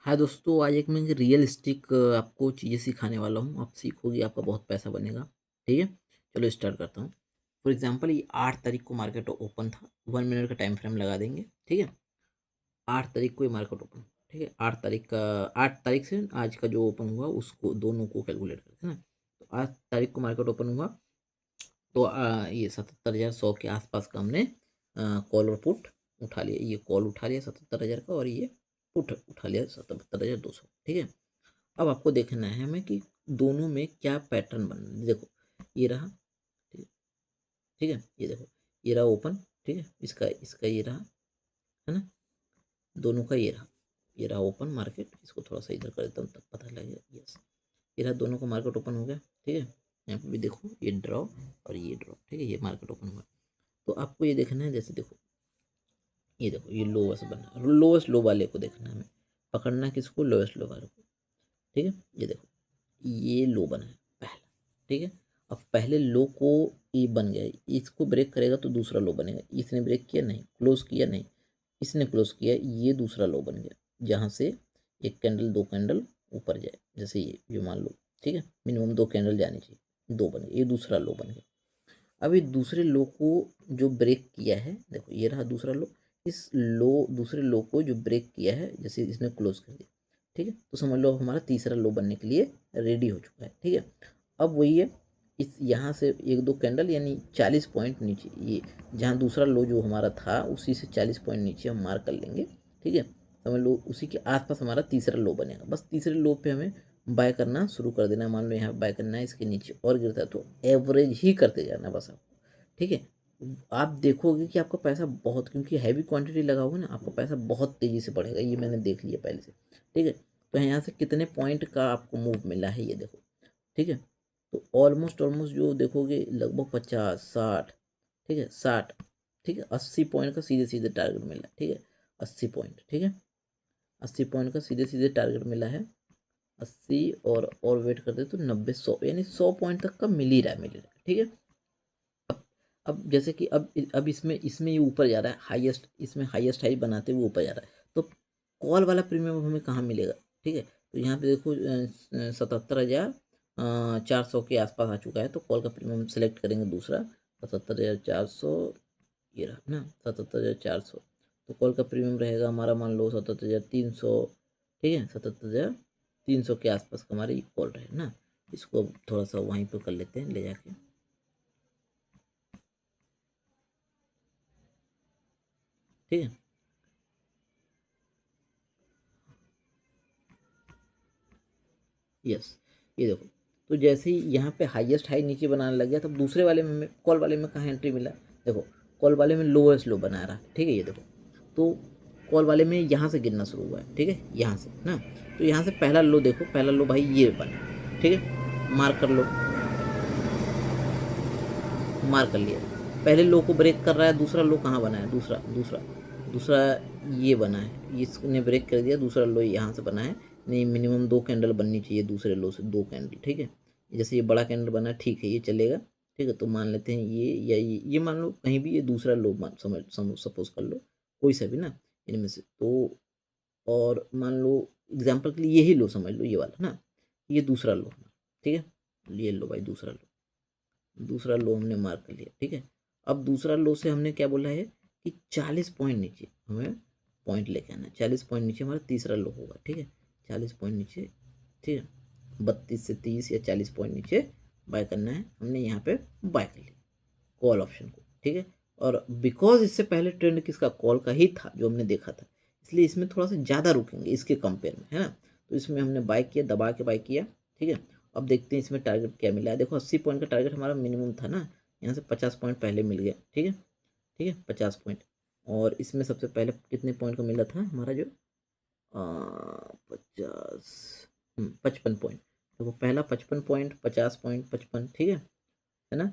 हाँ दोस्तों, आज एक मैं रियलिस्टिक आपको चीज़ें सिखाने वाला हूँ। आप सीखोगे, आपका बहुत पैसा बनेगा। ठीक है, चलो स्टार्ट करता हूँ। फॉर एग्जांपल ये 8 तारीख को मार्केट ओपन था। 1 मिनट का टाइम फ्रेम लगा देंगे। ठीक है, 8 तारीख को ये मार्केट ओपन। ठीक है, 8 तारीख से आज का जो ओपन हुआ उसको दोनों को कैलकुलेट करते हैं ना। तो 8 तारीख को मार्केट ओपन हुआ तो ये 77,100 के आसपास का हमने कॉल और पुट उठा लिया। ये कॉल उठा लिया 77,000 का, और ये पुट उठा लिया 77,200। ठीक है, अब आपको देखना है हमें कि दोनों में क्या पैटर्न बन रहा है। देखो ये रहा। ठीक है, ठीक है, ये देखो ये रहा ओपन। ठीक है, इसका इसका ये रहा, है ना। दोनों का ये रहा ओपन मार्केट। इसको थोड़ा सा इधर कर देता हूँ तब पता लगेगा। यस, ये रहा, दोनों का मार्केट ओपन हो गया। ठीक है, यहाँ पे भी देखो ये ड्रॉ और ये ड्रॉ। ठीक है, ये मार्केट ओपन हुआ। तो आपको ये देखना है, जैसे देखो ये देखो ये लोवेस्ट बना, लोवेस्ट लो वाले को देखना है हमें। पकड़ना किसको? लोवेस्ट लो वाले को। ठीक है, ये देखो ये लो बना है पहला। ठीक है, अब पहले लो को ये बन गया, इसको ब्रेक करेगा तो दूसरा लो बनेगा। इसने ब्रेक किया नहीं, क्लोज किया नहीं, इसने क्लोज किया, ये दूसरा लो बन गया। जहाँ से एक कैंडल दो कैंडल ऊपर जाए, जैसे ये मान लो। ठीक है, मिनिमम दो कैंडल जानी चाहिए, दो बन गए, ये दूसरा लो बन गया। अभी दूसरे लो को जो ब्रेक किया है, देखो ये रहा दूसरा लो। इस लो दूसरे लो को जो ब्रेक किया है, जैसे इसने क्लोज कर दिया। ठीक है, तो समझ लो हमारा तीसरा लो बनने के लिए रेडी हो चुका है। ठीक है, अब वही है, इस यहाँ से एक दो कैंडल यानी 40 पॉइंट नीचे, ये जहाँ दूसरा लो जो हमारा था उसी से 40 पॉइंट नीचे हम मार्क कर लेंगे। ठीक है, समझ लो उसी के आसपास हमारा तीसरा लो बनेगा। बस तीसरे लो पे हमें बाय करना शुरू कर देना है। मान लो यहाँ बाय करना है, इसके नीचे और गिरता है तो एवरेज ही करते जाना बस आपको। ठीक है, आप देखोगे कि आपका पैसा बहुत, क्योंकि हैवी क्वांटिटी लगाओगे ना, आपका पैसा बहुत तेज़ी से बढ़ेगा। ये मैंने देख लिया पहले से। ठीक है, तो यहाँ से कितने पॉइंट का आपको मूव मिला है ये देखो। ठीक है, तो ऑलमोस्ट ऑलमोस्ट जो देखोगे लगभग 50 60। ठीक है, 60। ठीक है, 80 पॉइंट का सीधे सीधे टारगेट मिला। ठीक है, 80 पॉइंट। ठीक है, 80 पॉइंट का सीधे सीधे टारगेट मिला है। 80 और वेट करते तो 90 100, यानी 100 पॉइंट तक का मिल ही रहा है, मिल ही रहा है। ठीक है, अब जैसे कि अब इसमें इसमें ये ऊपर जा रहा है, हाईएस्ट, इसमें हाईएस्ट हाई बनाते हुए ऊपर जा रहा है। तो कॉल वाला प्रीमियम हमें कहाँ मिलेगा? ठीक है, तो यहाँ पे देखो 77,400 के आसपास आ चुका है। तो कॉल का प्रीमियम सेलेक्ट करेंगे दूसरा 77,400। ये रहा ना 77,400। तो कॉल का प्रीमियम रहेगा हमारा, मान लो 77,300। ठीक है, 77,300 के आसपास का हमारा ये कॉल रहेगा ना। इसको अब थोड़ा सा वहीं पर कर लेते हैं ले जाके। ठीक है, यस, ये देखो। तो जैसे ही यहाँ पे हाईएस्ट हाई नीचे बनाने लग गया, तब दूसरे वाले में कॉल वाले में कहाँ एंट्री मिला? देखो कॉल वाले में लोएस्ट लो बना रहा। ठीक है, ये देखो। तो कॉल वाले में यहाँ से गिरना शुरू हुआ है। ठीक है, यहाँ से ना। तो यहाँ से पहला लो देखो, पहला लो भाई ये बना। ठीक है, मार्क कर लो, मार कर लिया। पहले लो को ब्रेक कर रहा है, दूसरा लो कहाँ बना है? दूसरा दूसरा दूसरा ये बना है, इसने ब्रेक कर दिया। दूसरा लो यहाँ से बना है। नहीं, मिनिमम दो कैंडल बननी चाहिए दूसरे लो से, दो कैंडल। ठीक है, जैसे ये बड़ा कैंडल बना है, ठीक है, ये चलेगा। ठीक है, तो मान लेते हैं ये, या ये मान लो कहीं भी ये दूसरा लो समझ सपोज कर लो, कोई सा भी ना इनमें से। तो और मान लो एग्जाम्पल के लिए यही लो समझ लो, ये वाला ना, ये दूसरा लो। ठीक है, ये लो भाई दूसरा लो, दूसरा लो हमने मार्क कर लिया। ठीक है, अब दूसरा लो से हमने क्या बोला है कि 40 पॉइंट नीचे हमें पॉइंट लेके आना है। 40 पॉइंट नीचे हमारा तीसरा लो होगा। ठीक है, 40 पॉइंट नीचे। ठीक है, 32 से 30 या 40 पॉइंट नीचे बाय करना है। हमने यहाँ पे बाय कर लिया कॉल ऑप्शन को। ठीक है, और बिकॉज इससे पहले ट्रेंड किसका? कॉल का ही था जो हमने देखा था, इसलिए इसमें थोड़ा सा ज़्यादा रुकेंगे इसके कंपेयर में, है ना। तो इसमें हमने बाय किया, दबा के बाय किया। ठीक है, अब देखते हैं इसमें टारगेट क्या मिला है। देखो 80 पॉइंट का टारगेट हमारा मिनिमम था ना, यहाँ से 50 पॉइंट पहले मिल गया। ठीक है, ठीक है, 50 पॉइंट। और इसमें सबसे पहले कितने पॉइंट का मिला था हमारा जो 50, 55 पॉइंट। देखो पहला 55 पॉइंट, 50 पॉइंट, 55। ठीक है ना।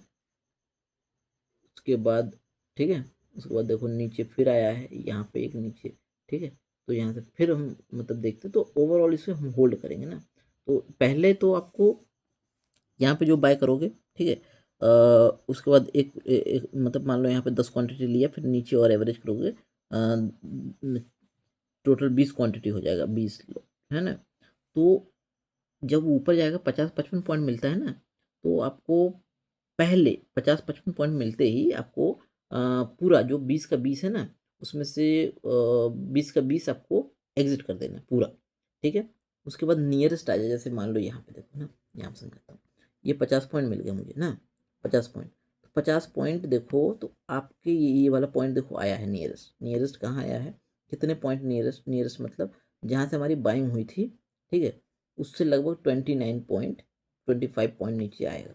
उसके बाद ठीक है, उसके बाद देखो नीचे फिर आया है, यहाँ पे एक नीचे। ठीक है, तो यहाँ से फिर हम मतलब देखते, तो ओवरऑल इसे हम होल्ड करेंगे ना। तो पहले तो आपको यहाँ पे जो बाय करोगे, ठीक है, उसके बाद एक मतलब मान लो यहाँ पे 10 क्वांटिटी लिया, फिर नीचे और एवरेज करोगे, टोटल 20 क्वांटिटी हो जाएगा, 20 लो। है ना? तो जब ऊपर जाएगा 50-55 पॉइंट मिलता है ना, तो आपको पहले 50-55 पॉइंट मिलते ही आपको पूरा जो 20 का 20 है ना, उसमें से 20 का 20 आपको एग्ज़िट कर देना है पूरा, ठीक है? उसके बाद नियरेस्ट आ जाए, जैसे मान लो यहाँ पे देखो ना, यहाँ पे समझाता हूँ। ये 50 पॉइंट मिल गया मुझे ना, 50 पॉइंट। तो 50 पॉइंट देखो तो आपके ये वाला पॉइंट देखो आया है नियरेस्ट। नियरेस्ट कहाँ आया है? कितने पॉइंट नियरेस्ट? नियरेस्ट मतलब जहाँ से हमारी बाइंग हुई थी, ठीक है? उससे लगभग 29.25 पॉइंट नीचे आएगा,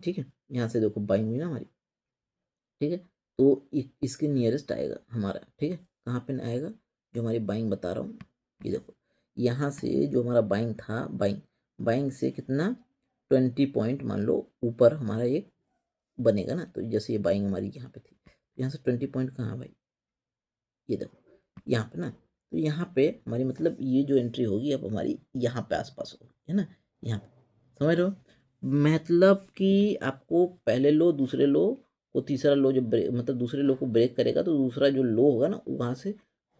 ठीक है? यहाँ से देखो बाइंग हुई ना हमारी, ठीक है? तो इसके नियरेस्ट आएगा हमारा, ठीक है? कहाँ पे आएगा? जो हमारी बाइंग बता रहा हूँ, ये देखो, यहाँ से जो हमारा बाइंग था, बाइंग बाइंग से कितना 20 पॉइंट मान लो ऊपर हमारा एक बनेगा ना। तो जैसे ये बाइंग हमारी यहाँ पे थी, यहाँ से 20 पॉइंट कहाँ भाई? ये देखो यहाँ पे ना। तो यहाँ पे हमारी मतलब ये जो एंट्री होगी अब हमारी यहाँ पे आसपास होगी, है ना? यहाँ पे समझ रहे हो? मतलब कि आपको पहले लो, दूसरे लो को, तीसरा लो जब ब्रेक, मतलब दूसरे लो को ब्रेक करेगा तो दूसरा जो लो होगा ना वहाँ से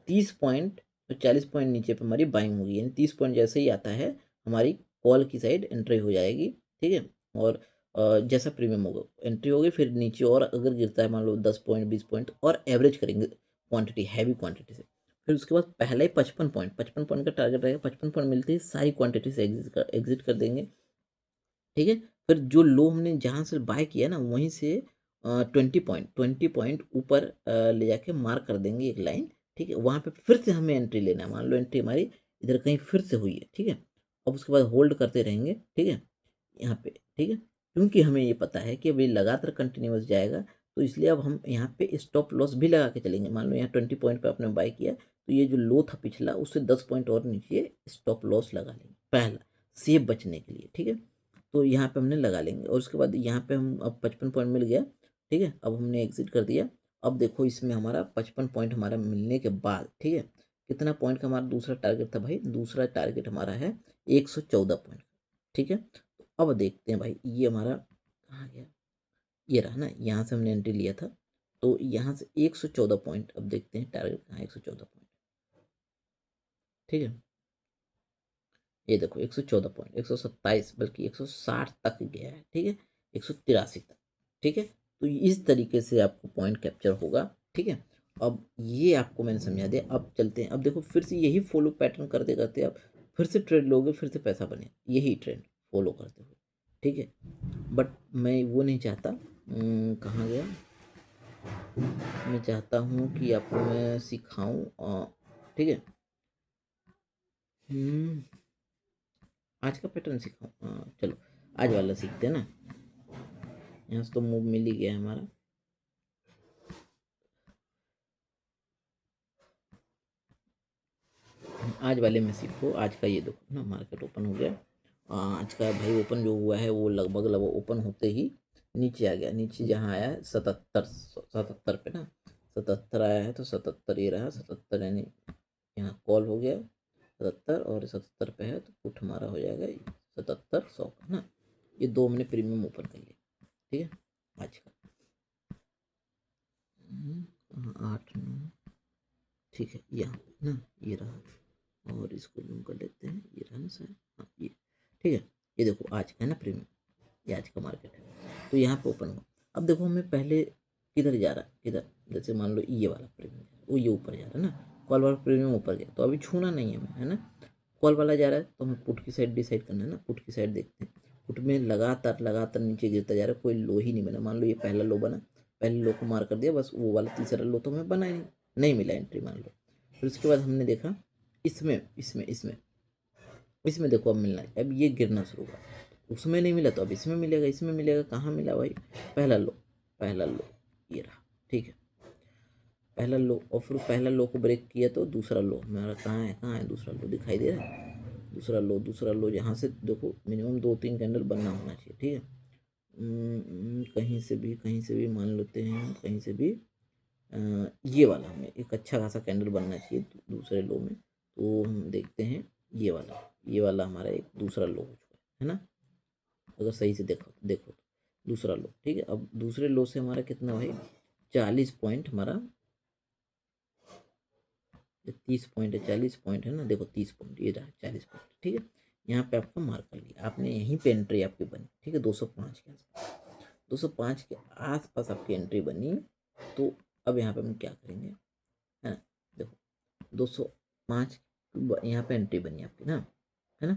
30 पॉइंट और 40 पॉइंट नीचे पे हमारी बाइंग होगी। यानी 30 पॉइंट जैसे ही आता है हमारी कॉल की साइड एंट्री हो जाएगी, ठीक है? और जैसा प्रीमियम होगा एंट्री होगी, फिर नीचे और अगर गिरता है मान लो 10 पॉइंट 20 पॉइंट और एवरेज करेंगे क्वांटिटी, हैवी क्वांटिटी से। फिर उसके बाद पहला ही 55 पॉइंट का टारगेट रहेगा। 55 पॉइंट मिलते ही सारी क्वांटिटी से एग्जिट कर देंगे, ठीक है? फिर जो लो हमने जहाँ से बाय किया ना वहीं से 20 पॉइंट ऊपर ले जाके मार्क कर देंगे एक लाइन, ठीक है? वहाँ पे फिर से हमें एंट्री लेना है। मान लो एंट्री हमारी इधर कहीं फिर से हुई है, ठीक है? अब उसके बाद होल्ड करते रहेंगे, ठीक है? यहाँ पे, ठीक है? क्योंकि हमें ये पता है कि अब ये लगातार कंटिन्यूअस जाएगा, तो इसलिए अब हम यहाँ पे स्टॉप लॉस भी लगा के चलेंगे। मान लो यहाँ 20 पॉइंट पे आपने बाय किया, तो ये जो लो था पिछला उससे 10 पॉइंट और नीचे स्टॉप लॉस लगा लेंगे पहला, सेफ बचने के लिए, ठीक है? तो यहाँ पे हमने लगा लेंगे और उसके बाद यहाँ पे हम अब 55 पॉइंट मिल गया, ठीक है? अब हमने एग्जिट कर दिया। अब देखो इसमें हमारा 55 पॉइंट हमारा मिलने के बाद, ठीक है? कितना पॉइंट का हमारा दूसरा टारगेट था भाई? दूसरा टारगेट हमारा है 114 पॉइंट, ठीक है? तो अब देखते हैं भाई ये हमारा कहाँ गया? ये रहा ना, यहाँ से हमने एंट्री लिया था। तो यहाँ से 114 पॉइंट, अब देखते हैं टारगेट कहाँ है 114 पॉइंट, ठीक है? ये देखो 114 पॉइंट, 127 बल्कि 160 तक गया है, ठीक है? 183 तक, ठीक है? तो इस तरीके से आपको पॉइंट कैप्चर होगा, ठीक है? अब ये आपको मैंने समझा दिया। अब चलते हैं, अब देखो फिर से यही फॉलो पैटर्न करते करते आप फिर से ट्रेड लोगे, फिर से पैसा बने, यही ट्रेंड फॉलो करते हुए, ठीक है? बट मैं वो नहीं चाहता। कहाँ गया? मैं चाहता हूँ कि आपको मैं सिखाऊं, ठीक है? हम्म, आज का पैटर्न सिखाऊं, चलो आज वाला सीखते हैं ना। यहाँ से तो मूव मिल ही गया है हमारा। आज वाले में सीखो, आज का ये देखो ना, मार्केट ओपन हो गया। आज का भाई ओपन जो हुआ है वो लगभग लगभग ओपन होते ही नीचे आ गया। नीचे जहाँ आया है 77, 77 पे ना, 77 आया है। तो 77 ये रहा, 77 यानी यहाँ कॉल हो गया 77 और 77 पे है तो पुट हमारा हो जाएगा 77 100 का ना। ये दो हमने प्रीमियम ओपन कर लिया, ठीक है? आज का 8 9, ठीक है? यहाँ पे ना ये रहा, और इसको जूम कर लेते हैं, ये रहा ना सर, हाँ ये, ठीक है? ये देखो आज का है ना प्रीमियम, ये आज का मार्केट है। तो यहाँ पे ओपन हुआ। अब देखो हमें पहले किधर जा रहा है, किधर? जैसे मान लो ये वाला प्रीमियम वो ये ऊपर जा रहा है ना, कॉल वाला प्रीमियम ऊपर गया तो अभी छूना नहीं है हमें, है ना? कॉल वाला जा रहा है तो हमें पुट की साइड डिसाइड करना है ना। पुट की साइड देखते हैं, पुट में लगातार लगातार नीचे गिरता जा रहा है, कोई लो ही नहीं बना। मान लो ये पहला लो बना, पहले लो को मार कर दिया, बस वो वाला तीसरा लो तो हमें बना ही नहीं मिला एंट्री मान लो। फिर उसके बाद हमने देखा इसमें इसमें इसमें इसमें देखो अब मिलना है, अब ये गिरना शुरू हुआ। उसमें नहीं मिला तो अब इसमें मिलेगा, इसमें मिलेगा। कहाँ मिला भाई? पहला लो, पहला लो ये रहा, ठीक है? पहला लो, और फिर पहला लो को ब्रेक किया तो दूसरा लो मेरा कहाँ है? कहाँ है दूसरा लो? दिखाई दे रहा है दूसरा लो? दूसरा लो यहाँ से देखो मिनिमम 2 3 कैंडल बनना होना चाहिए, ठीक है? कहीं से भी मान लेते हैं, कहीं से भी ये वाला हमें एक अच्छा खासा कैंडल बनना चाहिए दूसरे लो में। तो हम देखते हैं ये वाला हमारा एक दूसरा लो हो चुका है ना? अगर सही से देखो देखो तो दूसरा लो, ठीक है? अब दूसरे लो से हमारा कितना भाई? 40 पॉइंट हमारा ये 30 पॉइंट है, 40 पॉइंट है ना, देखो 30 पॉइंट, ये रहा 40 पॉइंट, ठीक है। यहाँ पे आपका मार्क कर लिया आपने, यहीं पे एंट्री आपकी बनी, ठीक है, 205 के आसपास, 205 के आसपास आपकी एंट्री बनी। तो अब यहाँ पे हम क्या करेंगे, है ना, देखो 205 यहाँ पे एंट्री बनी आपकी ना, है ना।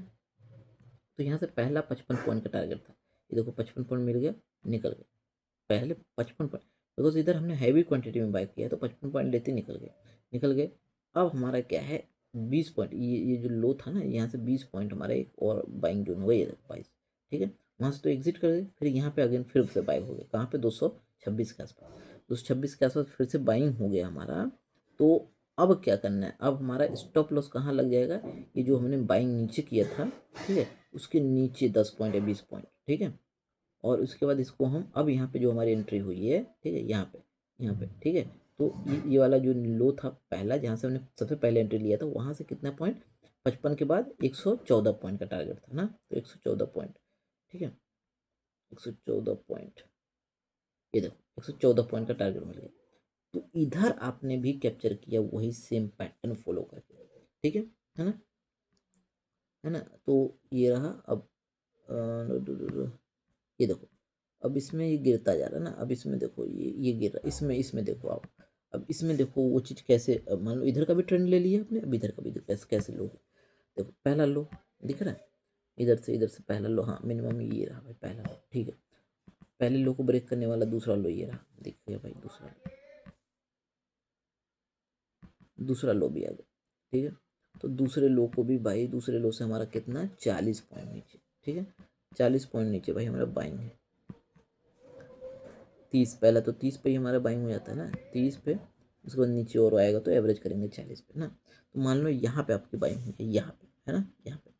तो यहाँ से पहला 55 पॉइंट का टारगेट था, ये देखो 55 पॉइंट मिल गया, निकल गए पहले 55 पॉइंट, बिकॉज इधर हमने हैवी क्वांटिटी में बाय किया तो 55 पॉइंट लेते निकल गए। अब हमारा क्या है, 20 पॉइंट, ये जो लो था ना, यहाँ से 20 पॉइंट हमारा एक और बाइंग जोन हो गई है 22, ठीक है। वहाँ से तो एग्जिट कर गए, फिर यहाँ पे अगेन फिर से बाइंग हो गए, कहाँ पे 226 के आसपास, 226 के आसपास फिर से बाइंग हो गया हमारा। तो अब क्या करना है, अब हमारा स्टॉप लॉस कहाँ लग जाएगा, ये जो हमने बाइंग नीचे किया था, ठीक है, उसके नीचे 10 पॉइंट या 20 पॉइंट, ठीक है। और उसके बाद इसको हम अब यहाँ पे जो हमारी एंट्री हुई है, ठीक है, यहाँ पे ठीक है। तो ये वाला जो लो था पहला, जहाँ से हमने सबसे पहले एंट्री लिया था, वहाँ से कितना पॉइंट, 55 के बाद 114 पॉइंट का टारगेट था ना, तो 114 पॉइंट, ठीक है, 114 पॉइंट, ये देखो 114 पॉइंट का टारगेट मिल गया। तो इधर आपने भी कैप्चर किया वही सेम पैटर्न फॉलो करके, ठीक है ना। तो ये रहा। अब ये देखो, अब इसमें ये गिरता जा रहा है ना, अब इसमें देखो ये गिर रहा है, इसमें देखो आप, अब इसमें देखो वो चीज़ कैसे, अब मान लो इधर का भी ट्रेंड ले लिया आपने, अब इधर का भी कैसे कैसे लो, देखो पहला लो दिख रहा है, इधर से पहला लो, हाँ मिनिमम ये रहा भाई पहला लो, ठीक है। पहले लो को ब्रेक करने वाला दूसरा लो ये रहा, देखिए भाई दूसरा लो भी आ गया, ठीक है। तो दूसरे लो को भी भाई, दूसरे लो से हमारा कितना, 40 पॉइंट नीचे, ठीक है, 40 पॉइंट नीचे भाई हमारा बाइंग है। 30 पहला तो 30 पे ही हमारा बाइंग हो जाता है ना, 30 पे, उसके बाद नीचे और आएगा तो एवरेज करेंगे 40 पे ना। तो मान लो यहाँ पे आपकी बाइंग हुई है, यहाँ पे है ना, यहाँ पे,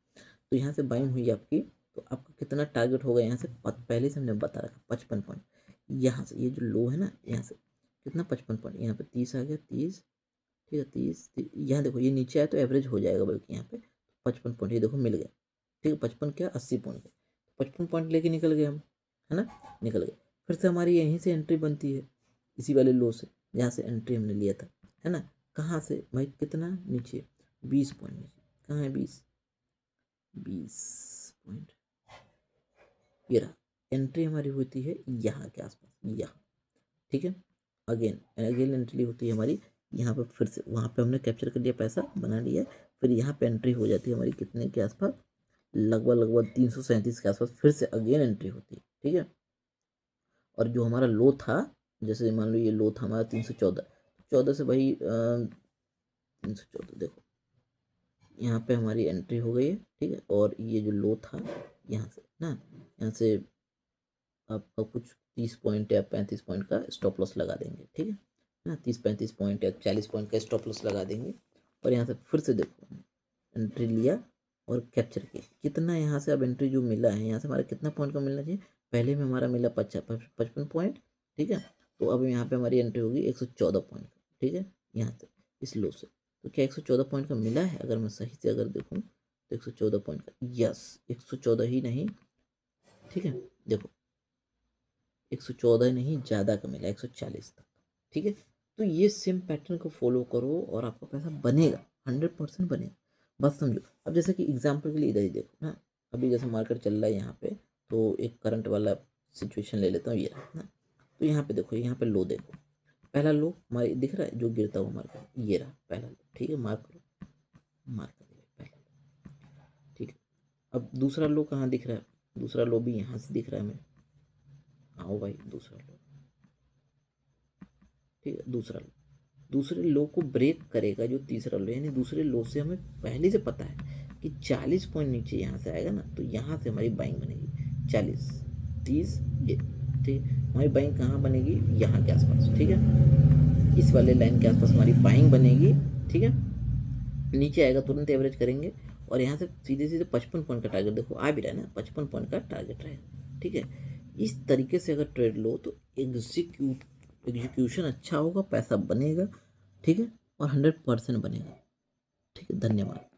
तो यहाँ से बाइंग हुई आपकी, तो आपका कितना टारगेट होगा, यहाँ से पहले से हमने बता रखा 55 पॉइंट, यहाँ से ये जो लो है ना, यहाँ से कितना 55 पॉइंट, यहाँ पे 30 आ गया, 30, ठीक है, 30, यहाँ देखो ये नीचे आया तो एवरेज हो जाएगा, बल्कि यहाँ पे 55 पॉइंट ये देखो मिल गया, ठीक है, 55 क्या 80 पॉइंट का, 55 पॉइंट लेके निकल गए हम, है ना, निकल गए। फिर से हमारी यहीं से एंट्री बनती है, इसी वाले लो से, जहाँ से एंट्री हमने लिया था, है ना। कहाँ से भाई, कितना नीचे, 20 पॉइंट नीचे, कहाँ है 20 पॉइंट, ये रहा। एंट्री हमारी होती है यहाँ के आसपास, यहाँ, ठीक है। अगेन अगेन एंट्री होती है हमारी यहाँ पे, फिर से वहाँ पे हमने कैप्चर कर लिया, पैसा बना लिया, फिर यहाँ पे एंट्री हो जाती है हमारी कितने के आसपास, लगभग 337 के आसपास, फिर से अगेन एंट्री होती है, ठीक है। और जो हमारा लो था, जैसे मान लो ये लो था हमारा 314, 14 से भाई 314 देखो, यहाँ पे हमारी एंट्री हो गई है, ठीक है। और ये जो लो था यहाँ से ना, यहाँ से आपका कुछ 30 पॉइंट या 35 पॉइंट का स्टॉप लॉस लगा देंगे, ठीक है ना, 30-35 पॉइंट या 40 पॉइंट का स्टॉप लॉस लगा देंगे। और यहाँ से फिर से देखो एंट्री लिया और कैप्चर किया, कितना यहाँ से अब एंट्री जो मिला है, यहाँ से हमारा कितना पॉइंट का मिलना चाहिए, पहले में हमारा मिला 55 पॉइंट, ठीक है। तो अब यहाँ पे हमारी एंट्री होगी 114 पॉइंट का, ठीक है, यहाँ से इस लो से। तो क्या 114 पॉइंट का मिला है, अगर मैं सही से अगर देखूँ तो 114 पॉइंट का, यस 114 ही नहीं, ठीक है, देखो 114 नहीं, ज़्यादा का मिला 140 तक, ठीक है। तो ये सेम पैटर्न को फॉलो करो और आपका पैसा बनेगा, 100% बनेगा, बस समझो। अब जैसे कि एग्जांपल के लिए इधर ही देखो ना, अभी जैसे मार्केट चल रहा है यहाँ पे, तो एक करंट वाला सिचुएशन ले लेता हूँ ये रहा ना। तो यहाँ पे देखो, यहाँ पे लो देखो, पहला लो हमारे दिख रहा है जो गिरता हुआ मार्केट, ये रहा पहला लो, ठीक है, मार्क करो, मार्क कर दिया पहला लो, ठीक है। अब दूसरा लो कहाँ दिख रहा है, दूसरा लो भी यहाँ से दिख रहा है हमें, आओ भाई दूसरा लो, ठीक है, दूसरे लो को ब्रेक करेगा जो तीसरा लो, यानी दूसरे लो से हमें पहले से पता है कि 40 पॉइंट नीचे यहाँ से आएगा ना, तो यहाँ से हमारी बाइंग बनेगी 40, 30 ये, ठीक है। हमारी बाइंग कहाँ बनेगी, यहाँ के आसपास, ठीक है, इस वाले लाइन के आसपास हमारी बाइंग बनेगी, ठीक है। नीचे आएगा तुरंत एवरेज करेंगे, और यहाँ से सीधे सीधे 55 पॉइंट का टारगेट देखो आ भी रहा है ना, 55 पॉइंट का टारगेट रहेगा, ठीक है। इस तरीके से अगर ट्रेड लो तो एग्जीक्यूशन अच्छा होगा, पैसा बनेगा, ठीक है, और 100% बनेगा, ठीक है। धन्यवाद।